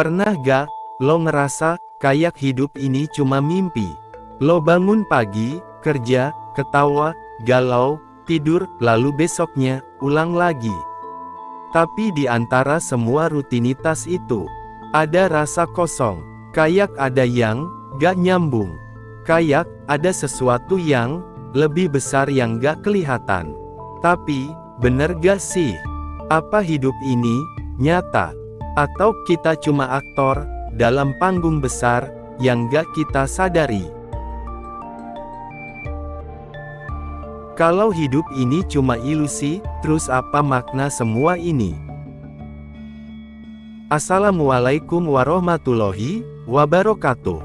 Pernah gak, lo ngerasa, kayak hidup ini cuma mimpi? Lo bangun pagi, kerja, ketawa, galau, tidur, lalu besoknya, ulang lagi. Tapi di antara semua rutinitas itu, ada rasa kosong. Kayak ada yang, gak nyambung. Kayak, ada sesuatu yang, lebih besar yang gak kelihatan. Tapi, bener gak sih? Apa hidup ini, nyata? Atau kita cuma aktor, dalam panggung besar, yang gak kita sadari? Kalau hidup ini cuma ilusi, terus apa makna semua ini? Assalamualaikum warahmatullahi wabarakatuh.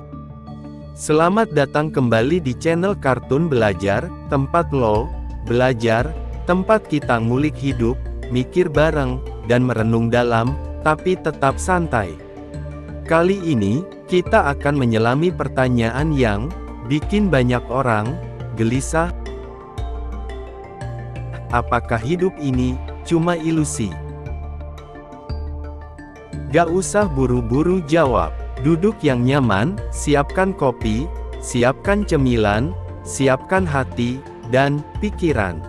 Selamat datang kembali di channel Kartun Belajar, tempat lo belajar, tempat kita ngulik hidup, mikir bareng, dan merenung dalam, tapi tetap santai. Kali ini, kita akan menyelami pertanyaan yang bikin banyak orang gelisah. Apakah hidup ini cuma ilusi? Gak usah buru-buru jawab. Duduk yang nyaman, siapkan kopi, siapkan cemilan, siapkan hati, dan pikiran.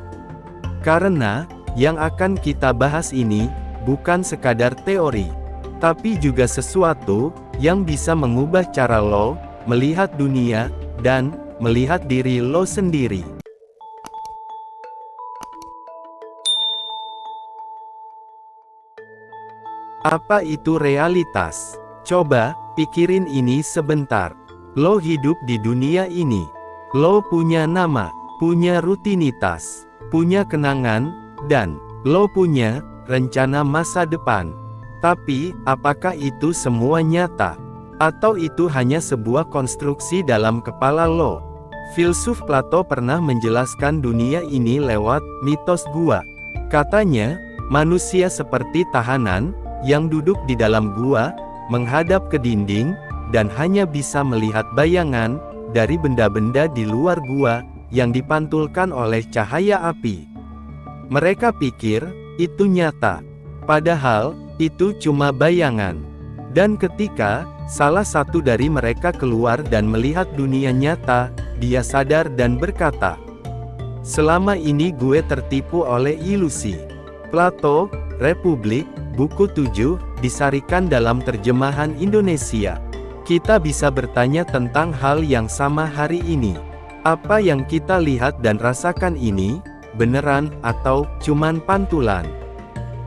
Karena, yang akan kita bahas ini, bukan sekadar teori, tapi juga sesuatu, yang bisa mengubah cara lo, melihat dunia, dan, melihat diri lo sendiri. Apa itu realitas? Coba, pikirin ini sebentar. Lo hidup di dunia ini. Lo punya nama, punya rutinitas, punya kenangan, dan lo punya rencana masa depan. Tapi, apakah itu semua nyata? Atau itu hanya sebuah konstruksi dalam kepala lo? Filsuf Plato pernah menjelaskan dunia ini lewat mitos gua. Katanya, manusia seperti tahanan, yang duduk di dalam gua, menghadap ke dinding, dan hanya bisa melihat bayangan, dari benda-benda di luar gua, yang dipantulkan oleh cahaya api. Mereka pikir, itu nyata. Padahal, itu cuma bayangan. Dan ketika, salah satu dari mereka keluar dan melihat dunia nyata, dia sadar dan berkata, "Selama ini gue tertipu oleh ilusi." Plato, Republik, buku 7, disarikan dalam terjemahan Indonesia. Kita bisa bertanya tentang hal yang sama hari ini. Apa yang kita lihat dan rasakan ini, beneran atau cuman pantulan?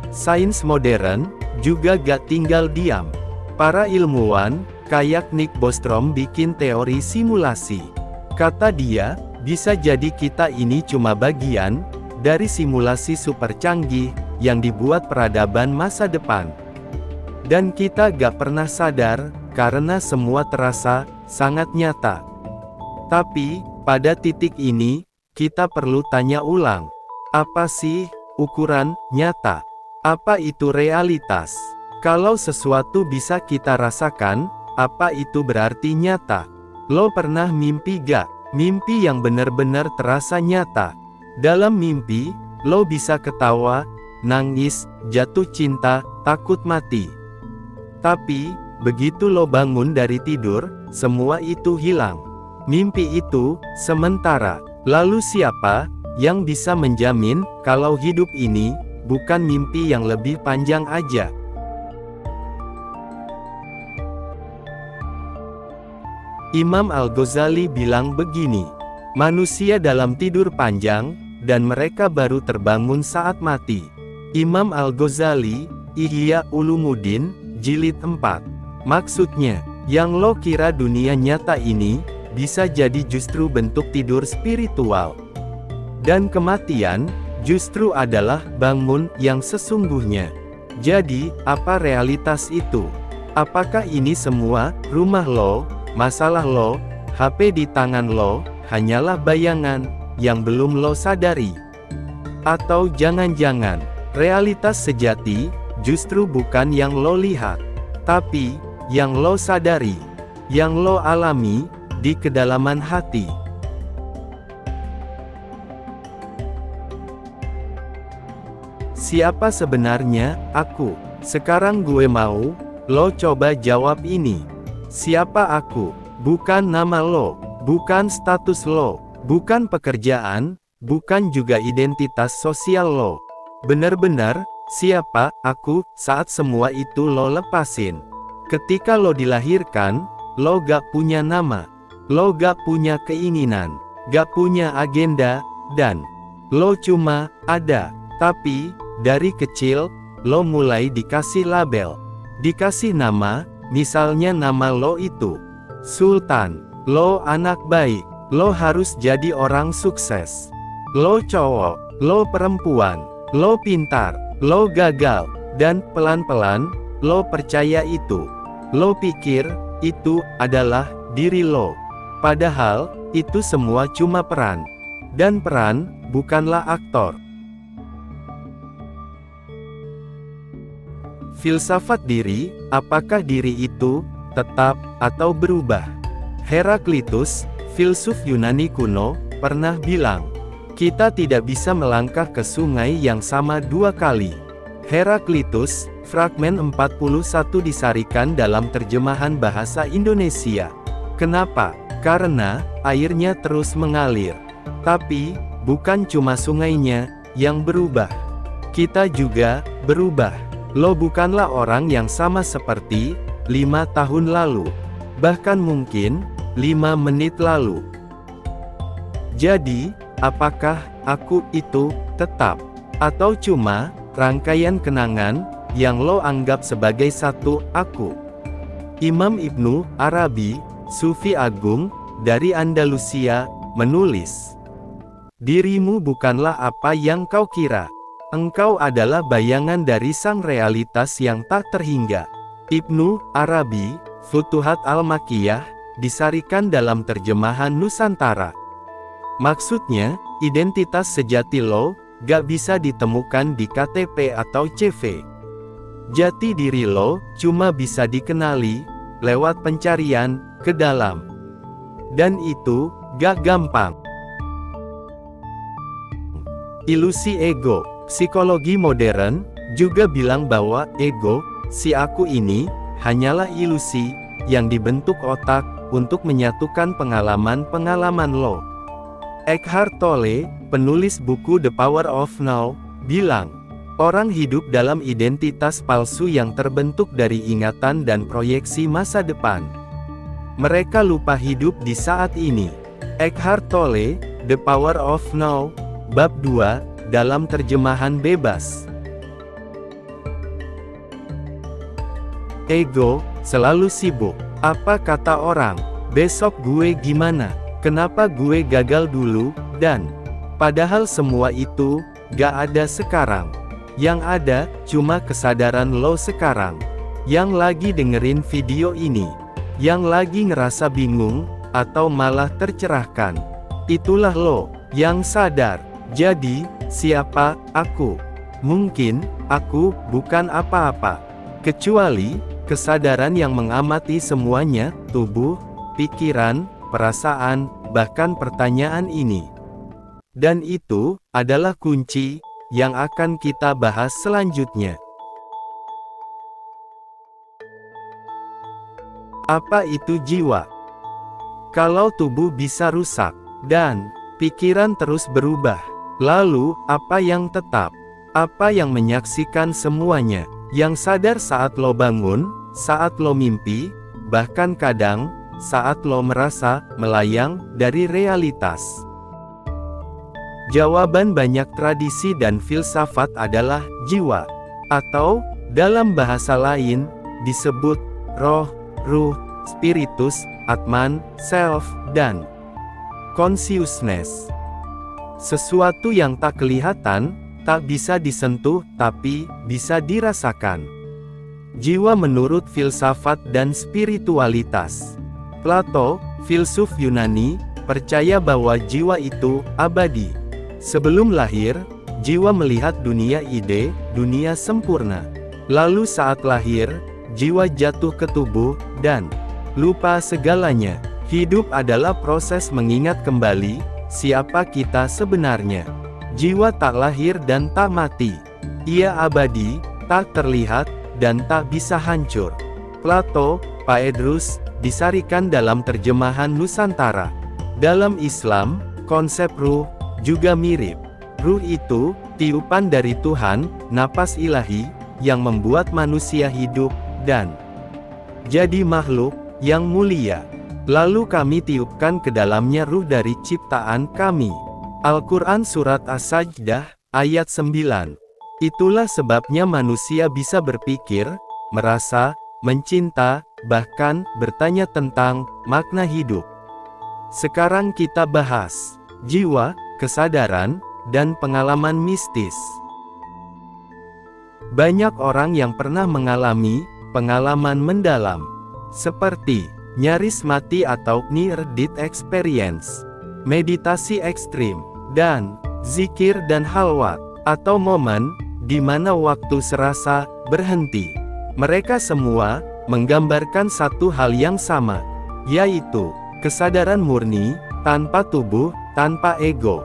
Sains modern juga gak tinggal diam. Para ilmuwan, kayak Nick Bostrom bikin teori simulasi. Kata dia, bisa jadi kita ini cuma bagian dari simulasi super canggih yang dibuat peradaban masa depan. Dan kita gak pernah sadar, karena semua terasa sangat nyata. Tapi, pada titik ini, kita perlu tanya ulang. Apa sih ukuran nyata? Apa itu realitas? Kalau sesuatu bisa kita rasakan, apa itu berarti nyata? Lo pernah mimpi gak? Mimpi yang benar-benar terasa nyata. Dalam mimpi, lo bisa ketawa, nangis, jatuh cinta, takut mati. Tapi, begitu lo bangun dari tidur, semua itu hilang. Mimpi itu sementara. Lalu siapa yang bisa menjamin kalau hidup ini bukan mimpi yang lebih panjang aja? Imam Al-Ghazali bilang begini, manusia dalam tidur panjang, dan mereka baru terbangun saat mati. Imam Al-Ghazali, Ihya Ulumuddin, Jilid 4. Maksudnya, yang lo kira dunia nyata ini, bisa jadi justru bentuk tidur spiritual. Dan kematian, justru adalah bangun yang sesungguhnya. Jadi, apa realitas itu? Apakah ini semua, rumah lo, masalah lo, HP di tangan lo, hanyalah bayangan, yang belum lo sadari? Atau jangan-jangan, realitas sejati, justru bukan yang lo lihat, tapi, yang lo sadari, yang lo alami, di kedalaman hati. Siapa sebenarnya aku? Sekarang gue mau Lo coba jawab ini. Siapa aku? Bukan nama lo, bukan status lo, bukan pekerjaan, bukan juga identitas sosial lo. Benar-benar, siapa aku saat semua itu lo lepasin? Ketika lo dilahirkan, lo gak punya nama, lo gak punya keinginan, gak punya agenda, dan lo cuma ada. Tapi, dari kecil, lo mulai dikasih label, dikasih nama, misalnya nama lo itu Sultan, lo anak baik, lo harus jadi orang sukses, lo cowok, lo perempuan, lo pintar, lo gagal, dan pelan-pelan, lo percaya itu. Lo pikir, itu adalah diri lo. Padahal, itu semua cuma peran. Dan peran, bukanlah aktor. Filsafat diri, apakah diri itu tetap atau berubah? Heraklitus, filsuf Yunani kuno, pernah bilang, kita tidak bisa melangkah ke sungai yang sama dua kali. Heraklitus, fragmen 41 disarikan dalam terjemahan bahasa Indonesia. Kenapa? Karena airnya terus mengalir. Tapi, bukan cuma sungainya yang berubah. Kita juga berubah. Lo bukanlah orang yang sama seperti 5 tahun lalu. Bahkan mungkin 5 menit lalu. Jadi, apakah aku itu tetap? Atau cuma rangkaian kenangan yang lo anggap sebagai satu aku? Imam Ibnu Arabi, Sufi Agung, dari Andalusia, menulis, dirimu bukanlah apa yang kau kira. Engkau adalah bayangan dari sang realitas yang tak terhingga. Ibnu Arabi, Futuhat Al-Makkiyah, disarikan dalam terjemahan Nusantara. Maksudnya, identitas sejati lo, gak bisa ditemukan di KTP atau CV. Jati diri lo, cuma bisa dikenali, lewat pencarian, ke dalam. Dan itu, gak gampang. Ilusi ego. Psikologi modern, juga bilang bahwa ego, si aku ini, hanyalah ilusi, yang dibentuk otak, untuk menyatukan pengalaman-pengalaman lo. Eckhart Tolle, penulis buku The Power of Now, bilang, orang hidup dalam identitas palsu yang terbentuk dari ingatan dan proyeksi masa depan. Mereka lupa hidup di saat ini. Eckhart Tolle, The Power of Now, bab 2, dalam terjemahan bebas. Ego, selalu sibuk. Apa kata orang? Besok gue gimana? Kenapa gue gagal dulu? Dan, padahal semua itu, gak ada sekarang. Yang ada, cuma kesadaran lo sekarang. Yang lagi dengerin video ini. Yang lagi ngerasa bingung, atau malah tercerahkan. Itulah lo, yang sadar. Jadi, siapa aku? Mungkin, aku bukan apa-apa. Kecuali, kesadaran yang mengamati semuanya, tubuh, pikiran, perasaan, bahkan pertanyaan ini. Dan itu, adalah kunci, yang akan kita bahas selanjutnya. Apa itu jiwa? Kalau tubuh bisa rusak, dan pikiran terus berubah, lalu, apa yang tetap? Apa yang menyaksikan semuanya? Yang sadar saat lo bangun, saat lo mimpi, bahkan kadang, saat lo merasa melayang dari realitas. Jawaban banyak tradisi dan filsafat adalah jiwa, atau dalam bahasa lain disebut roh, ruh, spiritus, atman, self, dan consciousness. Sesuatu yang tak kelihatan, tak bisa disentuh, tapi bisa dirasakan. Jiwa menurut filsafat dan spiritualitas. Plato, filsuf Yunani, percaya bahwa jiwa itu abadi. Sebelum lahir, jiwa melihat dunia ide, dunia sempurna. Lalu saat lahir, jiwa jatuh ke tubuh, dan lupa segalanya. Hidup adalah proses mengingat kembali, siapa kita sebenarnya. Jiwa tak lahir dan tak mati. Ia abadi, tak terlihat, dan tak bisa hancur. Plato, Paedrus, disarikan dalam terjemahan Nusantara. Dalam Islam, konsep ruh juga mirip. Ruh itu tiupan dari Tuhan, napas ilahi, yang membuat manusia hidup dan jadi makhluk yang mulia. Lalu kami tiupkan ke dalamnya ruh dari ciptaan kami. Al-Quran Surat As-Sajdah, ayat 9. Itulah sebabnya manusia bisa berpikir, merasa, mencinta, bahkan bertanya tentang makna hidup. Sekarang kita bahas jiwa, kesadaran, dan pengalaman mistis. Banyak orang yang pernah mengalami pengalaman mendalam, seperti nyaris mati atau near-death experience, meditasi ekstrim, dan zikir dan halwat, atau momen di mana waktu serasa berhenti. Mereka semua menggambarkan satu hal yang sama, yaitu kesadaran murni, tanpa tubuh, tanpa ego.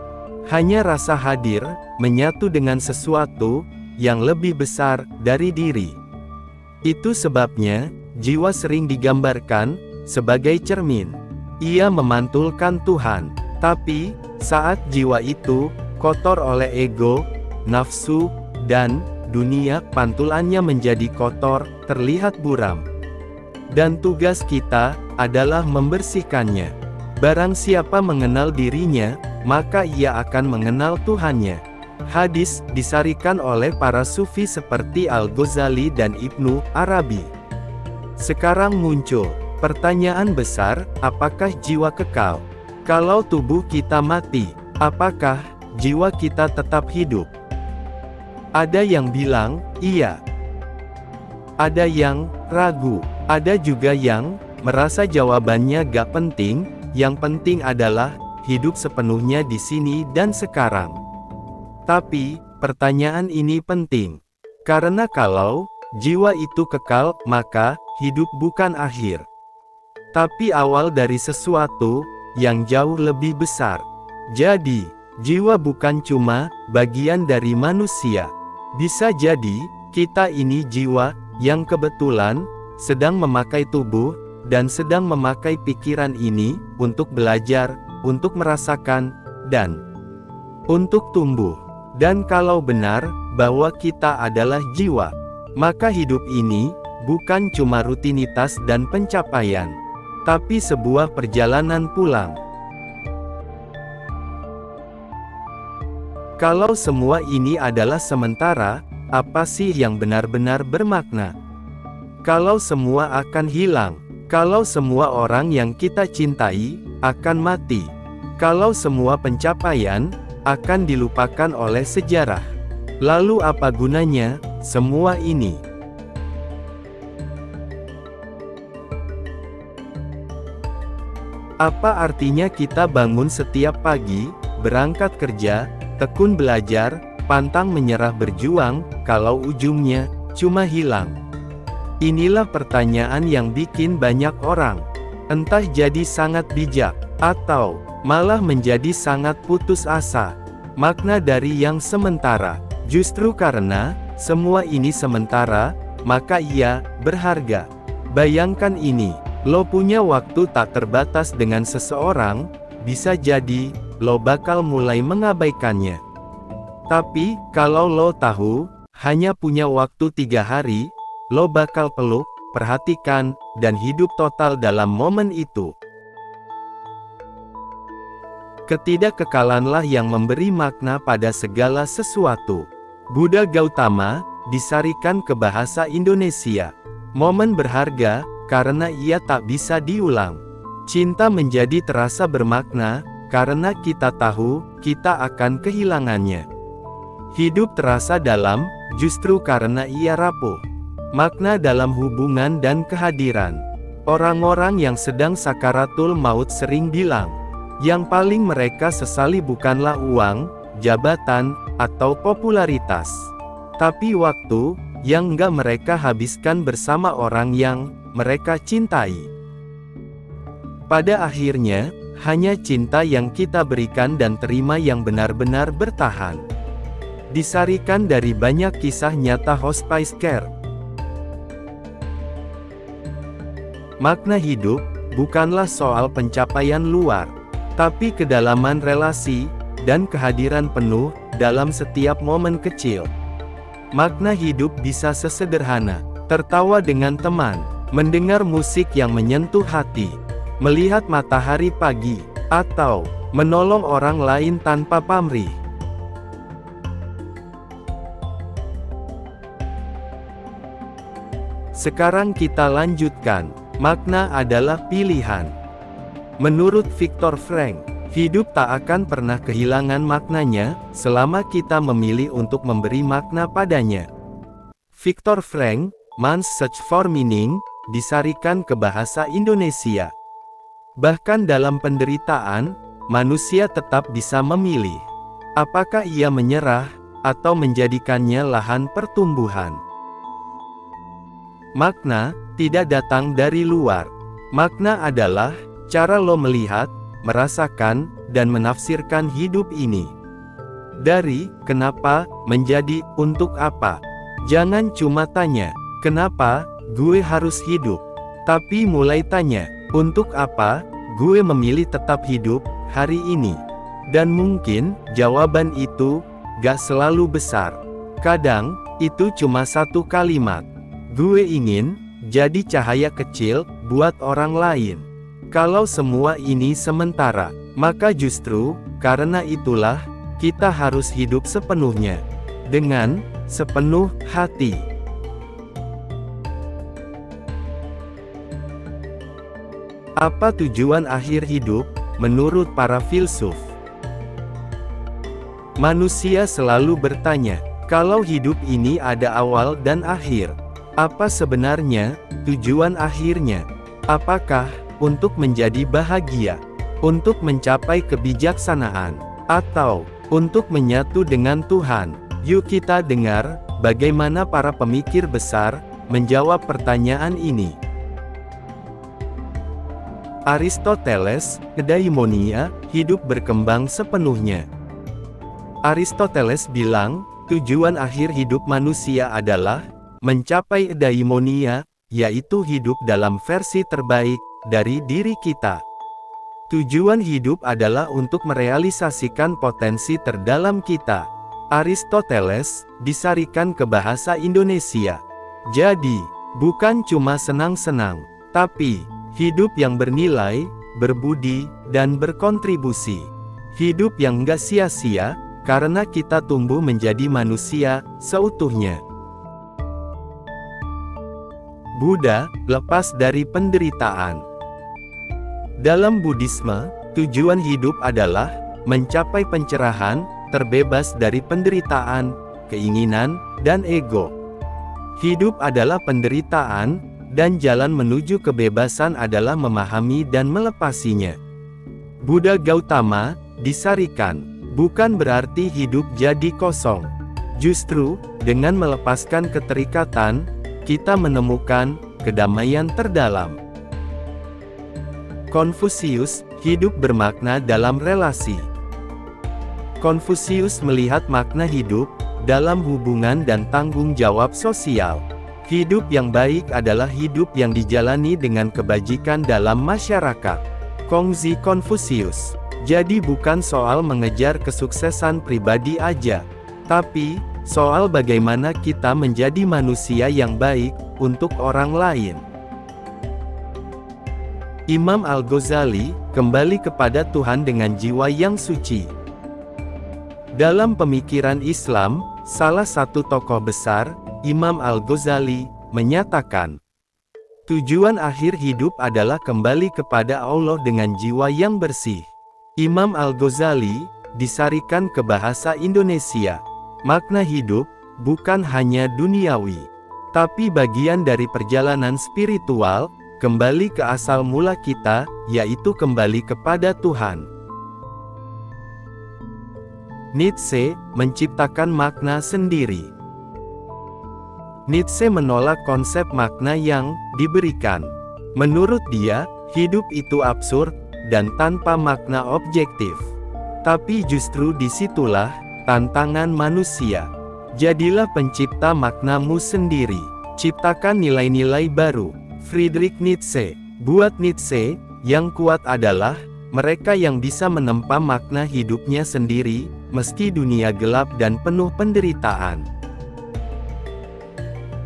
Hanya rasa hadir, menyatu dengan sesuatu yang lebih besar dari diri. Itu sebabnya, jiwa sering digambarkan sebagai cermin. Ia memantulkan Tuhan. Tapi, saat jiwa itu kotor oleh ego, nafsu, dan dunia, pantulannya menjadi kotor, terlihat buram. Dan tugas kita adalah membersihkannya. Barang siapa mengenal dirinya, maka ia akan mengenal Tuhannya. Hadis disarikan oleh para sufi seperti Al-Ghazali dan Ibnu Arabi. Sekarang muncul pertanyaan besar, apakah jiwa kekal? Kalau tubuh kita mati, apakah jiwa kita tetap hidup? Ada yang bilang, iya. Ada yang ragu. Ada juga yang merasa jawabannya gak penting, yang penting adalah hidup sepenuhnya di sini dan sekarang. Tapi, pertanyaan ini penting. Karena kalau jiwa itu kekal, maka hidup bukan akhir, tapi awal dari sesuatu yang jauh lebih besar. Jadi, jiwa bukan cuma bagian dari manusia. Bisa jadi, kita ini jiwa yang kebetulan sedang memakai tubuh dan sedang memakai pikiran ini untuk belajar, untuk merasakan, dan untuk tumbuh. Dan kalau benar bahwa kita adalah jiwa, maka hidup ini bukan cuma rutinitas dan pencapaian, tapi sebuah perjalanan pulang. Kalau semua ini adalah sementara, apa sih yang benar-benar bermakna? Kalau semua akan hilang, kalau semua orang yang kita cintai akan mati, kalau semua pencapaian akan dilupakan oleh sejarah, lalu apa gunanya semua ini? Apa artinya kita bangun setiap pagi, berangkat kerja, tekun belajar, pantang menyerah berjuang, kalau ujungnya cuma hilang? Inilah pertanyaan yang bikin banyak orang, entah jadi sangat bijak, atau malah menjadi sangat putus asa. Makna dari yang sementara, justru karena semua ini sementara, maka ia berharga. Bayangkan ini. Lo punya waktu tak terbatas dengan seseorang, bisa jadi, lo bakal mulai mengabaikannya. Tapi, kalau lo tahu, hanya punya waktu 3 hari, lo bakal peluk, perhatikan, dan hidup total dalam momen itu. Ketidakkekalanlah yang memberi makna pada segala sesuatu. Buddha Gautama, disarikan ke bahasa Indonesia. Momen berharga, karena ia tak bisa diulang. Cinta menjadi terasa bermakna, karena kita tahu, kita akan kehilangannya. Hidup terasa dalam, justru karena ia rapuh. Makna dalam hubungan dan kehadiran. Orang-orang yang sedang sakaratul maut sering bilang, yang paling mereka sesali bukanlah uang, jabatan, atau popularitas, tapi waktu yang enggak mereka habiskan bersama orang yang mereka cintai. Pada akhirnya, hanya cinta yang kita berikan dan terima yang benar-benar bertahan. Disarikan dari banyak kisah nyata hospice care. Makna hidup bukanlah soal pencapaian luar, tapi kedalaman relasi dan kehadiran penuh dalam setiap momen kecil. Makna hidup bisa sesederhana tertawa dengan teman, mendengar musik yang menyentuh hati, melihat matahari pagi, atau menolong orang lain tanpa pamrih. Sekarang kita lanjutkan. Makna adalah pilihan. Menurut Viktor Frankl, hidup tak akan pernah kehilangan maknanya, selama kita memilih untuk memberi makna padanya. Viktor Frankl, Man's Search for Meaning, disarikan ke bahasa Indonesia. Bahkan dalam penderitaan, manusia tetap bisa memilih. Apakah ia menyerah, atau menjadikannya lahan pertumbuhan. Makna tidak datang dari luar. Makna adalah cara lo melihat, merasakan, dan menafsirkan hidup ini. Dari kenapa menjadi untuk apa. Jangan cuma tanya, kenapa gue harus hidup, tapi mulai tanya, untuk apa gue memilih tetap hidup hari ini. Dan mungkin jawaban itu gak selalu besar. Kadang itu cuma satu kalimat. Gue ingin jadi cahaya kecil buat orang lain. Kalau semua ini sementara, maka justru karena itulah kita harus hidup sepenuhnya, dengan sepenuh hati. Apa tujuan akhir hidup menurut para filsuf? Manusia selalu bertanya, kalau hidup ini ada awal dan akhir, apa sebenarnya tujuan akhirnya? Apakah untuk menjadi bahagia, untuk mencapai kebijaksanaan, atau untuk menyatu dengan Tuhan? Yuk kita dengar bagaimana para pemikir besar menjawab pertanyaan ini. Aristoteles, eudaimonia, hidup berkembang sepenuhnya. Aristoteles bilang, tujuan akhir hidup manusia adalah mencapai eudaimonia, yaitu hidup dalam versi terbaik dari diri kita. Tujuan hidup adalah untuk merealisasikan potensi terdalam kita. Aristoteles disarikan ke bahasa Indonesia. Jadi, bukan cuma senang-senang, tapi hidup yang bernilai, berbudi, dan berkontribusi. Hidup yang gak sia-sia, karena kita tumbuh menjadi manusia seutuhnya. Buddha, lepas dari penderitaan. Dalam Buddhisme, tujuan hidup adalah mencapai pencerahan, terbebas dari penderitaan, keinginan, dan ego. Hidup adalah penderitaan, dan jalan menuju kebebasan adalah memahami dan melepasinya. Buddha Gautama disarikan, bukan berarti hidup jadi kosong. Justru, dengan melepaskan keterikatan, kita menemukan kedamaian terdalam. Konfusius, hidup bermakna dalam relasi. Konfusius melihat makna hidup dalam hubungan dan tanggung jawab sosial. Hidup yang baik adalah hidup yang dijalani dengan kebajikan dalam masyarakat. Kongzi Konfusius. Jadi bukan soal mengejar kesuksesan pribadi aja, tapi soal bagaimana kita menjadi manusia yang baik untuk orang lain. Imam Al-Ghazali kembali kepada Tuhan dengan jiwa yang suci. Dalam pemikiran Islam, salah satu tokoh besar, Imam Al-Ghazali, menyatakan, tujuan akhir hidup adalah kembali kepada Allah dengan jiwa yang bersih. Imam Al-Ghazali disarikan ke bahasa Indonesia. Makna hidup bukan hanya duniawi, tapi bagian dari perjalanan spiritual, kembali ke asal mula kita, yaitu kembali kepada Tuhan. Nietzsche menciptakan makna sendiri. Nietzsche menolak konsep makna yang diberikan. Menurut dia, hidup itu absurd dan tanpa makna objektif. Tapi justru disitulah tantangan manusia. Jadilah pencipta maknamu sendiri. Ciptakan nilai-nilai baru. Friedrich Nietzsche Buat Nietzsche, yang kuat adalah mereka yang bisa menempa makna hidupnya sendiri, meski dunia gelap dan penuh penderitaan.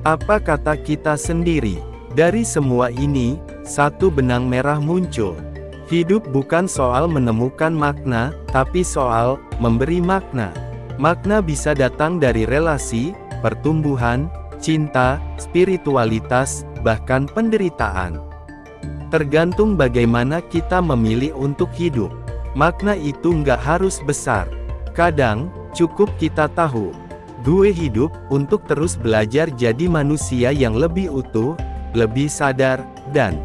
Apa kata kita sendiri? Dari semua ini, satu benang merah muncul. Hidup bukan soal menemukan makna, tapi soal memberi makna. Makna bisa datang dari relasi, pertumbuhan, cinta, spiritualitas, bahkan penderitaan. Tergantung bagaimana kita memilih untuk hidup. Makna itu nggak harus besar. Kadang, cukup kita tahu, gue hidup untuk terus belajar jadi manusia yang lebih utuh, lebih sadar, dan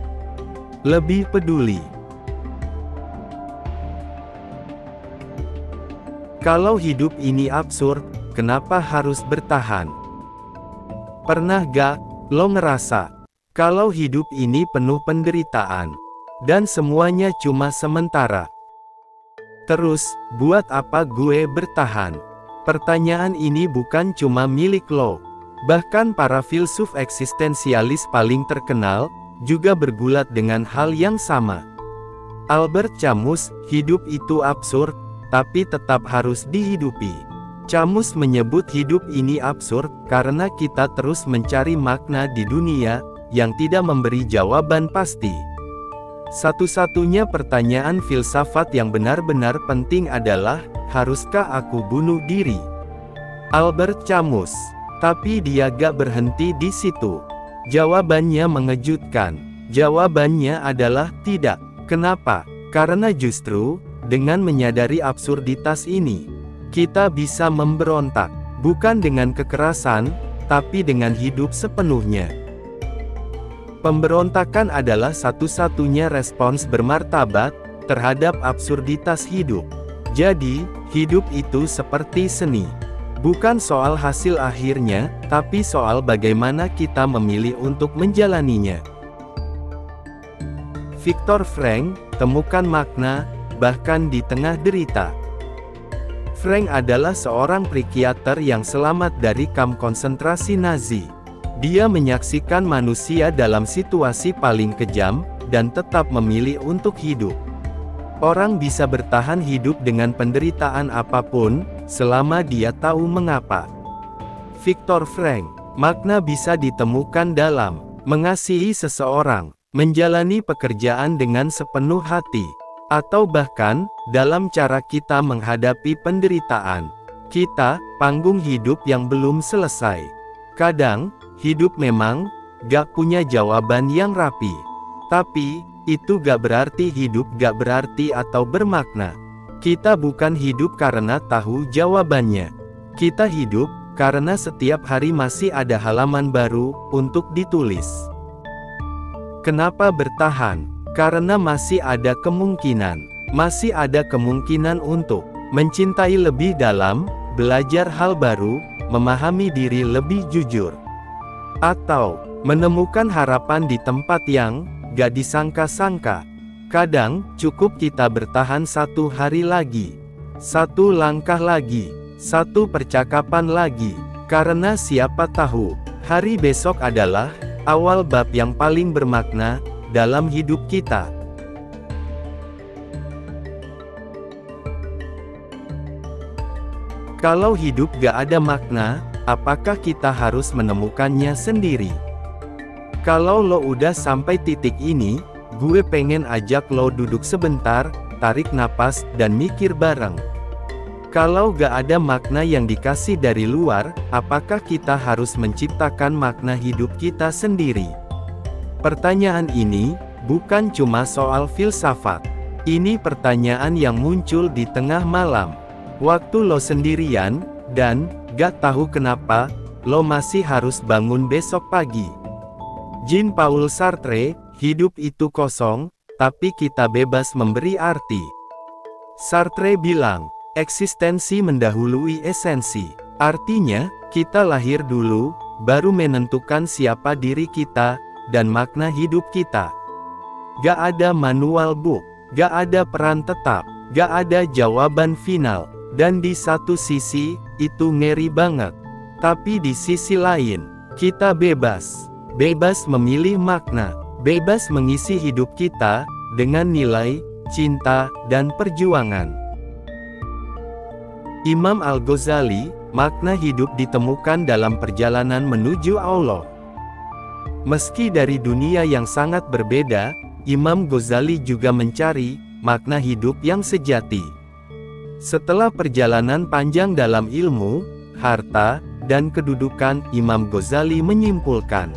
lebih peduli. Kalau hidup ini absurd, kenapa harus bertahan? Pernah gak lo ngerasa kalau hidup ini penuh penderitaan, dan semuanya cuma sementara? Terus, buat apa gue bertahan? Pertanyaan ini bukan cuma milik lo. Bahkan para filsuf eksistensialis paling terkenal, juga bergulat dengan hal yang sama. Albert Camus, hidup itu absurd, tapi tetap harus dihidupi. Camus menyebut hidup ini absurd, karena kita terus mencari makna di dunia, yang tidak memberi jawaban pasti. Satu-satunya pertanyaan filsafat yang benar-benar penting adalah, haruskah aku bunuh diri? Albert Camus. Tapi dia gak berhenti di situ. Jawabannya mengejutkan. Jawabannya adalah tidak. Kenapa? Karena justru, dengan menyadari absurditas ini, kita bisa memberontak. Bukan dengan kekerasan, tapi dengan hidup sepenuhnya. Pemberontakan adalah satu-satunya respons bermartabat terhadap absurditas hidup. Jadi, hidup itu seperti seni. Bukan soal hasil akhirnya, tapi soal bagaimana kita memilih untuk menjalaninya. Viktor Frankl, temukan makna, bahkan di tengah derita. Frankl adalah seorang psikiater yang selamat dari kamp konsentrasi Nazi. Dia menyaksikan manusia dalam situasi paling kejam, dan tetap memilih untuk hidup. Orang bisa bertahan hidup dengan penderitaan apapun, selama dia tahu mengapa. Viktor Frankl, makna bisa ditemukan dalam mengasihi seseorang, menjalani pekerjaan dengan sepenuh hati, atau bahkan dalam cara kita menghadapi penderitaan. Kita, panggung hidup yang belum selesai. Kadang, hidup memang gak punya jawaban yang rapi. Tapi, itu gak berarti hidup gak berarti atau bermakna. Kita bukan hidup karena tahu jawabannya. Kita hidup karena setiap hari masih ada halaman baru untuk ditulis. Kenapa bertahan? Karena masih ada kemungkinan. Masih ada kemungkinan untuk mencintai lebih dalam, belajar hal baru, memahami diri lebih jujur, atau menemukan harapan di tempat yang gak disangka-sangka. Kadang, cukup kita bertahan satu hari lagi, satu langkah lagi, satu percakapan lagi, karena siapa tahu, hari besok adalah awal bab yang paling bermakna dalam hidup kita. Kalau hidup gak ada makna, apakah kita harus menemukannya sendiri? Kalau lo udah sampai titik ini, gue pengen ajak lo duduk sebentar, tarik napas, dan mikir bareng. Kalau gak ada makna yang dikasih dari luar, apakah kita harus menciptakan makna hidup kita sendiri? Pertanyaan ini bukan cuma soal filsafat. Ini pertanyaan yang muncul di tengah malam, waktu lo sendirian, dan gak tahu kenapa lo masih harus bangun besok pagi. Jean-Paul Sartre, hidup itu kosong, tapi kita bebas memberi arti. Sartre bilang, eksistensi mendahului esensi. Artinya, kita lahir dulu, baru menentukan siapa diri kita, dan makna hidup kita. Gak ada manual book, gak ada peran tetap, gak ada jawaban final. Dan di satu sisi, itu ngeri banget. Tapi di sisi lain, kita bebas. Bebas memilih makna. bebas mengisi hidup kita dengan nilai, cinta, dan perjuangan. Imam Al-Ghazali, makna hidup ditemukan dalam perjalanan menuju Allah. Meski dari dunia yang sangat berbeda, Imam Ghazali juga mencari makna hidup yang sejati. Setelah perjalanan panjang dalam ilmu, harta, dan kedudukan, Imam Ghazali menyimpulkan,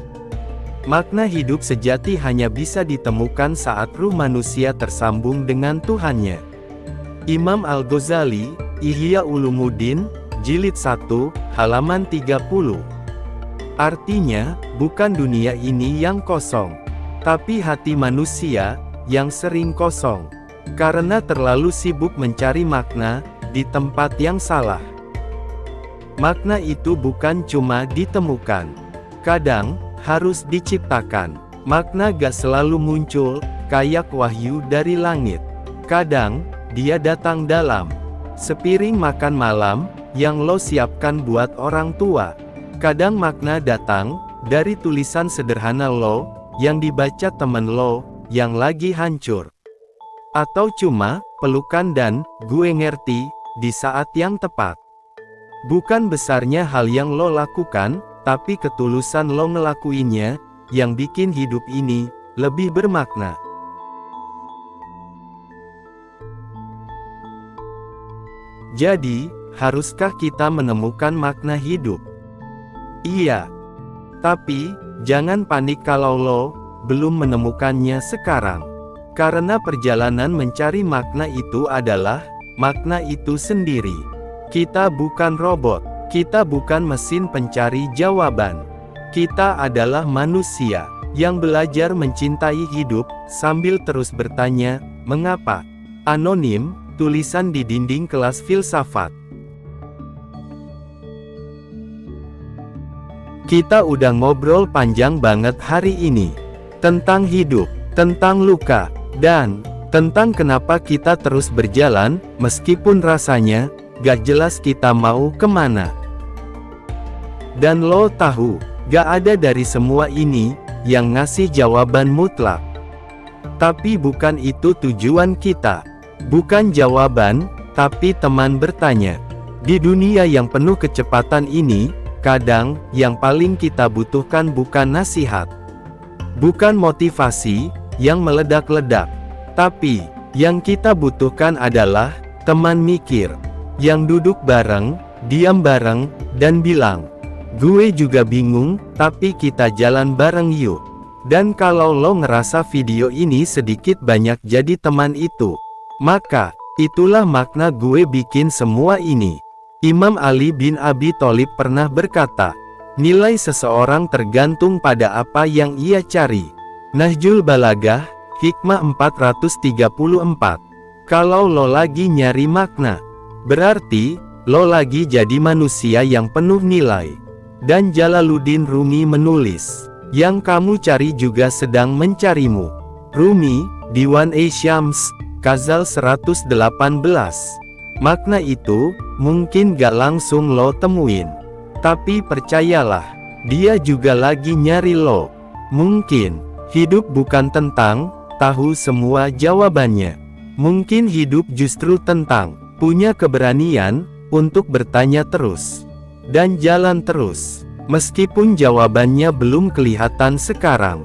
makna hidup sejati hanya bisa ditemukan saat ruh manusia tersambung dengan Tuhannya. Imam Al-Ghazali, Ihya Ulumuddin, Jilid 1, halaman 30. Artinya, bukan dunia ini yang kosong, tapi hati manusia yang sering kosong, karena terlalu sibuk mencari makna di tempat yang salah. Makna itu bukan cuma ditemukan, kadang harus diciptakan. Makna gak selalu muncul kayak wahyu dari langit. Kadang dia datang dalam sepiring makan malam yang lo siapkan buat orang tua. Kadang makna datang dari tulisan sederhana lo yang dibaca temen lo yang lagi hancur. Atau cuma pelukan dan gue ngerti di saat yang tepat. Bukan besarnya hal yang lo lakukan, tapi ketulusan lo ngelakuinnya yang bikin hidup ini lebih bermakna. Jadi, haruskah kita menemukan makna hidup? Iya. Tapi, jangan panik kalau lo belum menemukannya sekarang. Karena perjalanan mencari makna itu adalah makna itu sendiri. Kita bukan robot. Kita bukan mesin pencari jawaban. Kita adalah manusia yang belajar mencintai hidup sambil terus bertanya, mengapa? Anonim, tulisan di dinding kelas filsafat. Kita udah ngobrol panjang banget hari ini. Tentang hidup, tentang luka, dan tentang kenapa kita terus berjalan, meskipun rasanya gak jelas kita mau kemana. Dan lo tahu, gak ada dari semua ini yang ngasih jawaban mutlak. Tapi bukan itu tujuan kita. Bukan jawaban, tapi teman bertanya. Di dunia yang penuh kecepatan ini, kadang yang paling kita butuhkan bukan nasihat, bukan motivasi yang meledak-ledak, tapi yang kita butuhkan adalah teman mikir yang duduk bareng, diam bareng, dan bilang, gue juga bingung, tapi kita jalan bareng yuk. Dan kalau lo ngerasa video ini sedikit banyak jadi teman itu, maka itulah makna gue bikin semua ini. Imam Ali bin Abi Thalib pernah berkata, nilai seseorang tergantung pada apa yang ia cari. Nahjul Balaghah, Hikmah 434. Kalau lo lagi nyari makna, berarti lo lagi jadi manusia yang penuh nilai. Dan Jalaluddin Rumi menulis, yang kamu cari juga sedang mencarimu. Rumi, Diwan-e-Syams, Ghazal 118. Makna itu mungkin gak langsung lo temuin, tapi percayalah, dia juga lagi nyari lo. Mungkin hidup bukan tentang tahu semua jawabannya. Mungkin hidup justru tentang punya keberanian untuk bertanya terus dan jalan terus, meskipun jawabannya belum kelihatan sekarang.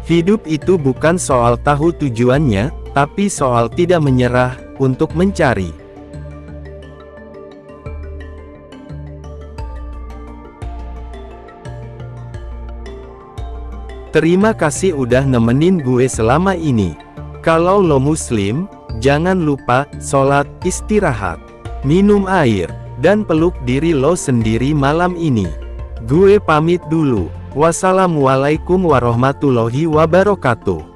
Hidup itu bukan soal tahu tujuannya, tapi soal tidak menyerah untuk mencari. Terima kasih udah nemenin gue selama ini. Kalau lo muslim, jangan lupa sholat, istirahat, minum air, dan peluk diri lo sendiri malam ini. Gue pamit dulu. Wassalamualaikum warahmatullahi wabarakatuh.